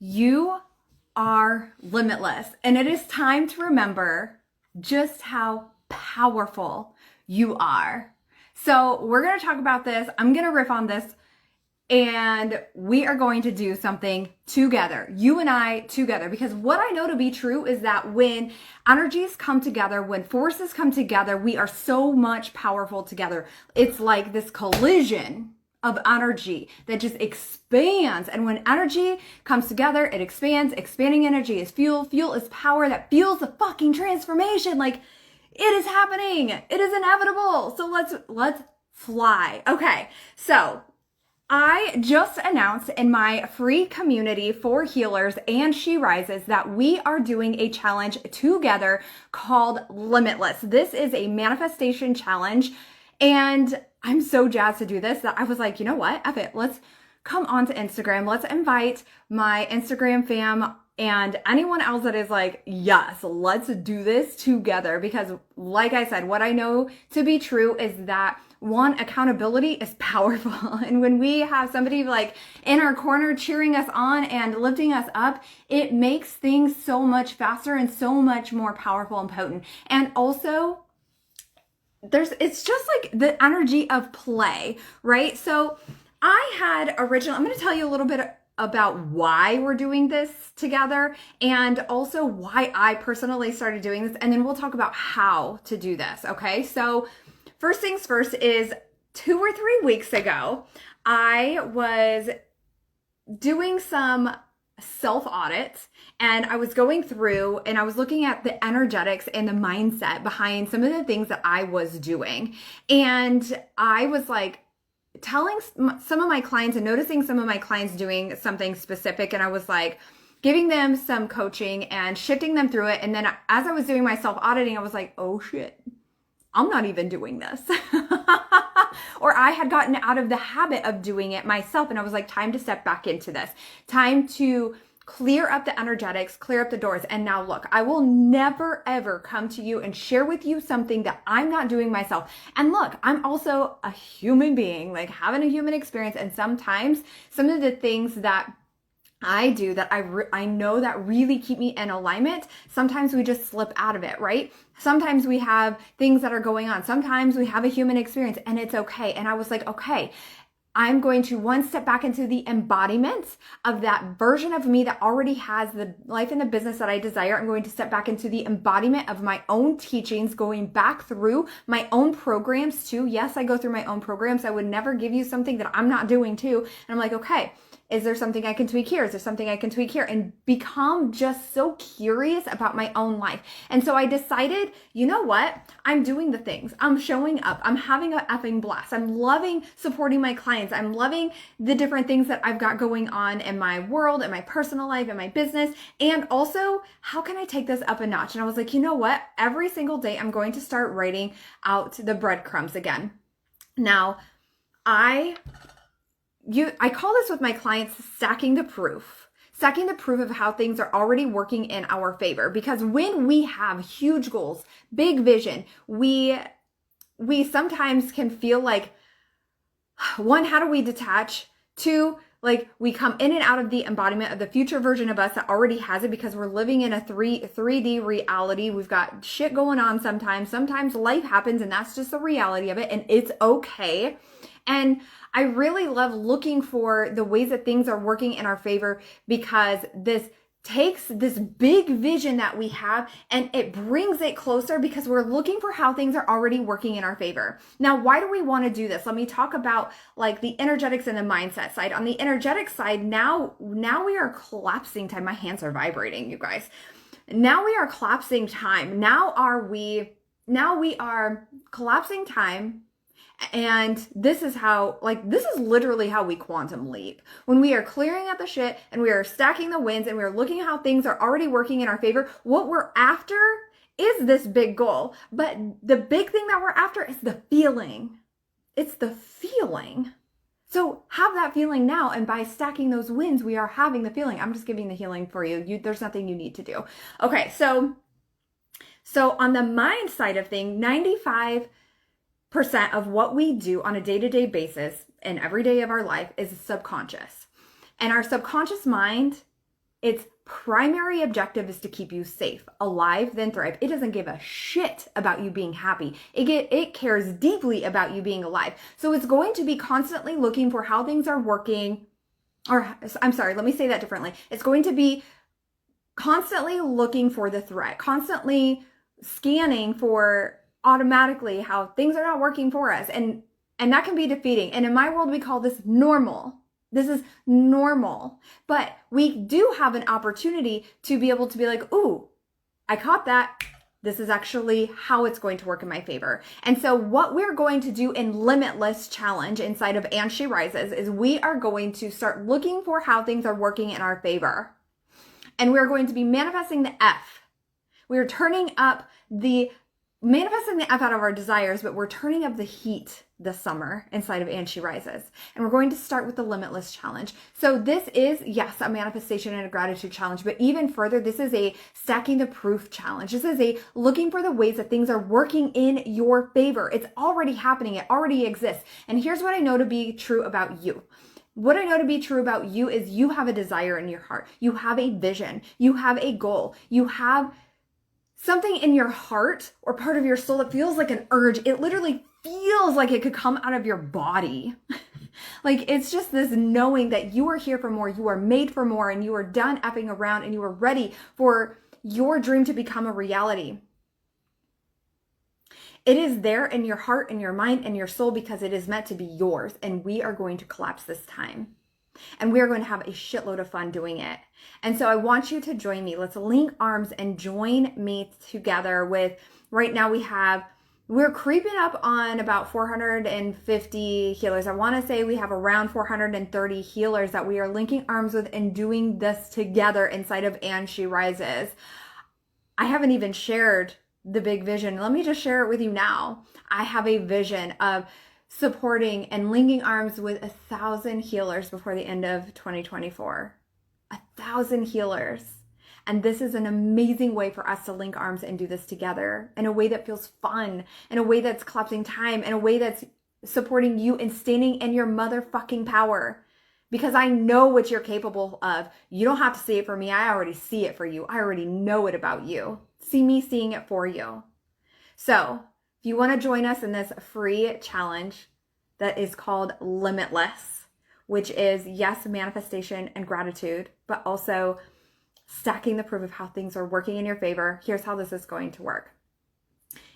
You are limitless, and it is time to remember just how powerful you are. So, we're going to talk about this. I'm going to riff on this, and we are going to do something together, you and I together, because what I know to be true is that when energies come together, when forces come together, we are so much powerful together. It's like this collision of energy that just expands. And when energy comes together, it expands. Expanding energy is fuel. Fuel is power that fuels the fucking transformation. Like, it is happening. It is inevitable. So let's fly. Okay. So I just announced in my free community for healers and She Rises that we are doing a challenge together called Limitless. This is a manifestation challenge, and I'm so jazzed to do this that I was like, you know what? F it. Let's come onto Instagram. Let's invite my Instagram fam and anyone else that is like, yes, let's do this together. Because like I said, what I know to be true is that one, accountability is powerful. And when we have somebody like in our corner cheering us on and lifting us up, it makes things so much faster and so much more powerful and potent. And also, it's just like the energy of play, right? So I'm going to tell you a little bit about why we're doing this together and also why I personally started doing this. And then we'll talk about how to do this. Okay. So first things first is 2 or 3 weeks ago, I was doing some self-audits, and I was going through and I was looking at the energetics and the mindset behind some of the things that I was doing. And I was like telling some of my clients and noticing some of my clients doing something specific. And I was like giving them some coaching and shifting them through it. And then as I was doing my self-auditing, I was like, oh shit, I'm not even doing this. Or I had gotten out of the habit of doing it myself. And I was like, time to step back into this. Time to clear up the energetics, clear up the doors. And now look, I will never, ever come to you and share with you something that I'm not doing myself. And look, I'm also a human being, like having a human experience. And sometimes some of the things that I do that I know that really keep me in alignment, sometimes we just slip out of it, right? Sometimes we have things that are going on. Sometimes we have a human experience, and it's okay. And I was like, okay, I'm going to one step back into the embodiment of that version of me that already has the life and the business that I desire. I'm going to step back into the embodiment of my own teachings, going back through my own programs too. Yes, I go through my own programs. I would never give you something that I'm not doing too. And I'm like, okay, is there something I can tweak here? Is there something I can tweak here? And become just so curious about my own life. And so I decided, you know what? I'm doing the things. I'm showing up. I'm having a effing blast. I'm loving supporting my clients. I'm loving the different things that I've got going on in my world, in my personal life, in my business. And also, how can I take this up a notch? And I was like, you know what? Every single day, I'm going to start writing out the breadcrumbs again. Now, I call this with my clients stacking the proof of how things are already working in our favor. Because when we have huge goals, big vision, we sometimes can feel like, one, how do we detach? Two, like we come in and out of the embodiment of the future version of us that already has it, because we're living in a 3D reality. We've got shit going on sometimes. Sometimes life happens, and that's just the reality of it, and it's okay. And I really love looking for the ways that things are working in our favor, because this takes this big vision that we have and it brings it closer, because we're looking for how things are already working in our favor. Now, why do we want to do this? Let me talk about like the energetics and the mindset side. On the energetic side, now we are collapsing time. My hands are vibrating, you guys. Now we are collapsing time. Now we are collapsing time. And this is literally how we quantum leap. When we are clearing up the shit and we are stacking the wins and we are looking at how things are already working in our favor, what we're after is this big goal. But the big thing that we're after is the feeling. It's the feeling. So have that feeling now. And by stacking those wins, we are having the feeling. I'm just giving the healing for you. There's nothing you need to do. Okay. So on the mind side of things, 95% of what we do on a day-to-day basis and every day of our life is subconscious. And our subconscious mind its primary objective is to keep you safe, alive, then thrive. It doesn't give a shit about you being happy. It cares deeply about you being alive. So it's going to be constantly looking for how things are working, or I'm sorry, let me say that differently. It's going to be constantly looking for the threat, constantly scanning for automatically how things are not working for us. And that can be defeating. And in my world, we call this normal. This is normal. But we do have an opportunity to be able to be like, ooh, I caught that. This is actually how it's going to work in my favor. And so what we're going to do in Limitless Challenge inside of And She Rises is we are going to start looking for how things are working in our favor. And we're going to be manifesting the F. We're manifesting the F out of our desires, but we're turning up the heat this summer inside of And She Rises. And we're going to start with the Limitless Challenge. So this is, yes, a manifestation and a gratitude challenge, but even further, this is a stacking the proof challenge. This is a looking for the ways that things are working in your favor. It's already happening. It already exists. And here's what I know to be true about you. What I know to be true about you is you have a desire in your heart. You have a vision. You have a goal. You have something in your heart or part of your soul that feels like an urge. It literally feels like it could come out of your body. Like it's just this knowing that you are here for more, you are made for more, and you are done effing around and you are ready for your dream to become a reality. It is there in your heart and your mind and your soul because it is meant to be yours, and we are going to collapse this time. And we are going to have a shitload of fun doing it. And so I want you to join me. Let's link arms and join me together with, right now we're creeping up on about 450 healers. I want to say we have around 430 healers that we are linking arms with and doing this together inside of And She Rises. I haven't even shared the big vision. Let me just share it with you now. I have a vision of supporting and linking arms with 1,000 healers before the end of 2024. 1,000 healers. And this is an amazing way for us to link arms and do this together in a way that feels fun, in a way that's collapsing time, in a way that's supporting you and standing in your motherfucking power. Because I know what you're capable of. You don't have to see it for me. I already see it for you. I already know it about you. See me seeing it for you. So if you want to join us in this free challenge that is called Limitless, which is, yes, manifestation and gratitude, but also stacking the proof of how things are working in your favor, here's how this is going to work.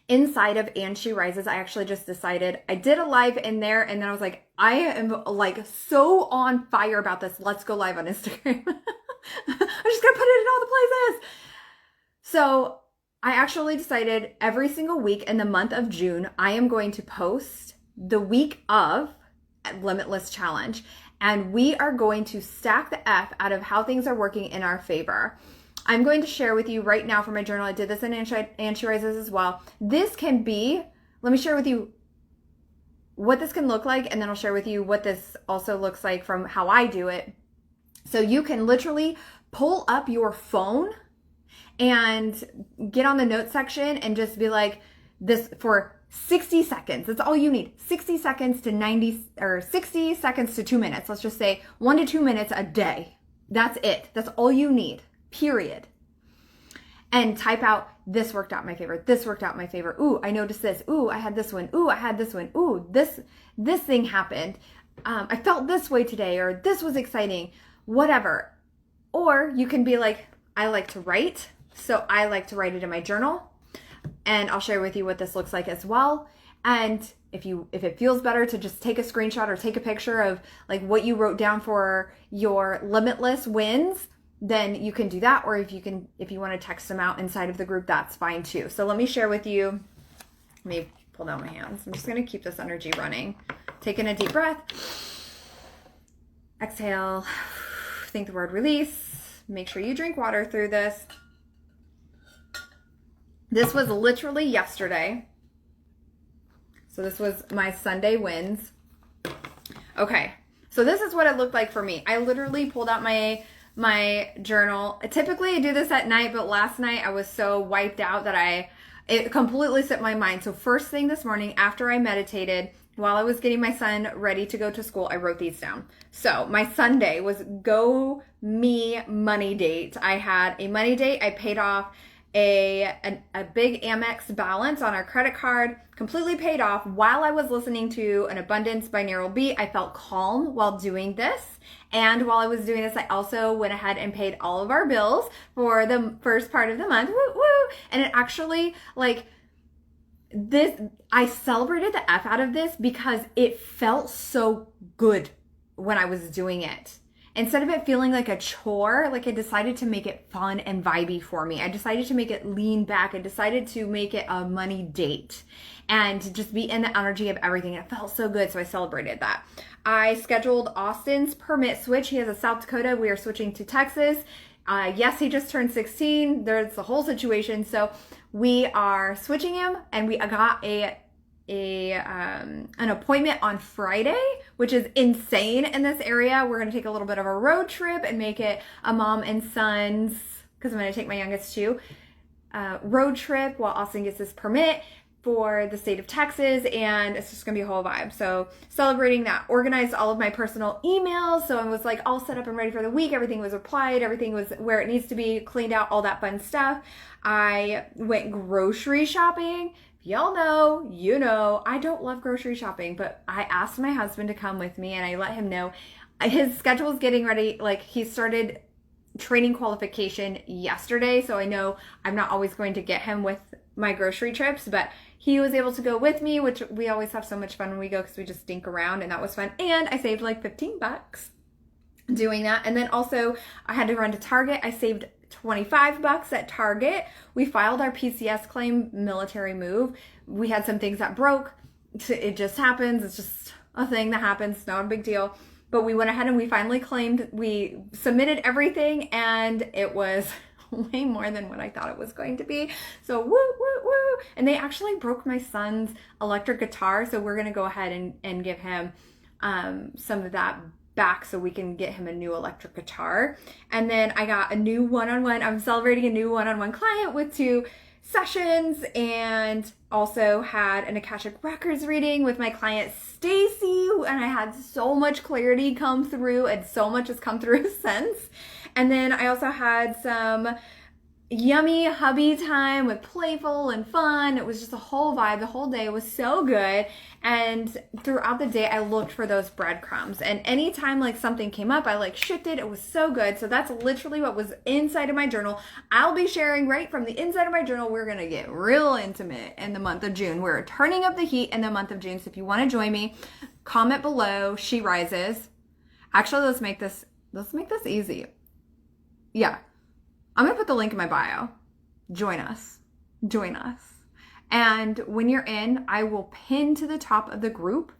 Inside of And She Rises, I actually just decided, I did a live in there, and then I was like, I am like so on fire about this. Let's go live on Instagram. I'm just going to put it in all the places. So I actually decided every single week in the month of June, I am going to post the week of Limitless Challenge. And we are going to stack the F out of how things are working in our favor. I'm going to share with you right now from my journal. I did this in And She Rises as well. This can be, let me share with you what this can look like, and then I'll share with you what this also looks like from how I do it. So you can literally pull up your phone and get on the notes section and just be like, this for 60 seconds. That's all you need. 60 seconds to 90, or 60 seconds to 2 minutes. Let's just say 1 to 2 minutes a day. That's it. That's all you need, period. And type out, this worked out in my favor. This worked out in my favor. Ooh, I noticed this. Ooh, I had this one. Ooh, I had this one. Ooh, this thing happened. I felt this way today, or this was exciting, whatever. Or you can be like, I like to write. So I like to write it in my journal, and I'll share with you what this looks like as well. And if it feels better to just take a screenshot or take a picture of like what you wrote down for your Limitless wins, then you can do that. Or if you want to text them out inside of the group, that's fine too. So let me share with you. Let me pull down my hands. I'm just going to keep this energy running. Taking a deep breath. Exhale. Think the word release. Make sure you drink water through this. This was literally yesterday. So this was my Sunday wins. Okay. So this is what it looked like for me. I literally pulled out my journal. Typically I do this at night, but last night I was so wiped out that it completely slipped my mind. So first thing this morning after I meditated, while I was getting my son ready to go to school, I wrote these down. So my Sunday was go me money date. I had a money date. I paid off a big Amex balance on our credit card, completely paid off while I was listening to an Abundance binaural beat. I felt calm while doing this. And while I was doing this, I also went ahead and paid all of our bills for the first part of the month. Woo, woo. And it actually, like, this, I celebrated the F out of this because it felt so good when I was doing it. Instead of it feeling like a chore, like I decided to make it fun and vibey for me. I decided to make it lean back. I decided to make it a money date and to just be in the energy of everything. It felt so good, so I celebrated that. I scheduled Austin's permit switch. He has a South Dakota. We are switching to Texas. Yes, he just turned 16. There's the whole situation. So we are switching him, and we got an appointment on Friday, which is insane in this area. We're going to take a little bit of a road trip and make it a mom and sons, because I'm going to take my youngest too, road trip while Austin gets his permit for the state of Texas, and it's just gonna be a whole vibe. So celebrating that, organized all of my personal emails, so I was like all set up and ready for the week. Everything was applied, everything was where it needs to be, cleaned out, all that fun stuff. I went grocery shopping. Y'all know, you know, I don't love grocery shopping, but I asked my husband to come with me, and I let him know his schedule is getting ready. Like, he started training qualification yesterday, so I know I'm not always going to get him with my grocery trips, but he was able to go with me, which we always have so much fun when we go because we just stink around, and that was fun. And I saved like $15 doing that. And then also I had to run to Target. I saved $25 at Target. We filed our PCS claim, military move. We had some things that broke. It just happens. It's just a thing that happens. It's not a big deal. But we went ahead and we finally claimed, we submitted everything, and it was way more than what I thought it was going to be. So woo, woo, woo. And they actually broke my son's electric guitar. So we're going to go ahead and give him some of that back so we can get him a new electric guitar. And then I got a new one-on-one. I'm celebrating a new one-on-one client with 2 sessions, and also had an Akashic Records reading with my client Stacy, and I had so much clarity come through, and so much has come through since. And then I also had some yummy hubby time with playful and fun. It was just a whole vibe. The whole day was so good. And throughout the day, I looked for those breadcrumbs. And anytime like something came up, I like shifted. It was so good. So that's literally what was inside of my journal. I'll be sharing right from the inside of my journal. We're going to get real intimate in the month of June. We're turning up the heat in the month of June. So if you want to join me, comment below. She rises. Actually, let's make this easy. Yeah. I'm going to put the link in my bio. Join us. Join us. And when you're in, I will pin to the top of the group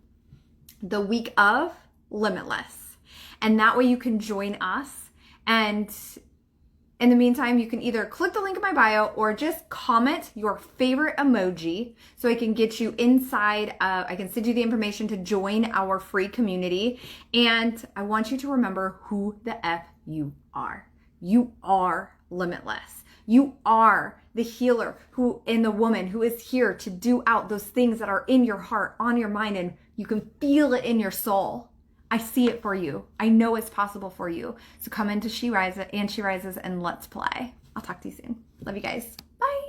the week of Limitless. And that way you can join us. And in the meantime, you can either click the link in my bio or just comment your favorite emoji so I can get you inside. I can send you the information to join our free community. And I want you to remember who the F you are. You are limitless. You are the healer and the woman who is here to do out those things that are in your heart, on your mind, and you can feel it in your soul. I see it for you. I know it's possible for you. So come into She Rises, and let's play. I'll talk to you soon. Love you guys. Bye.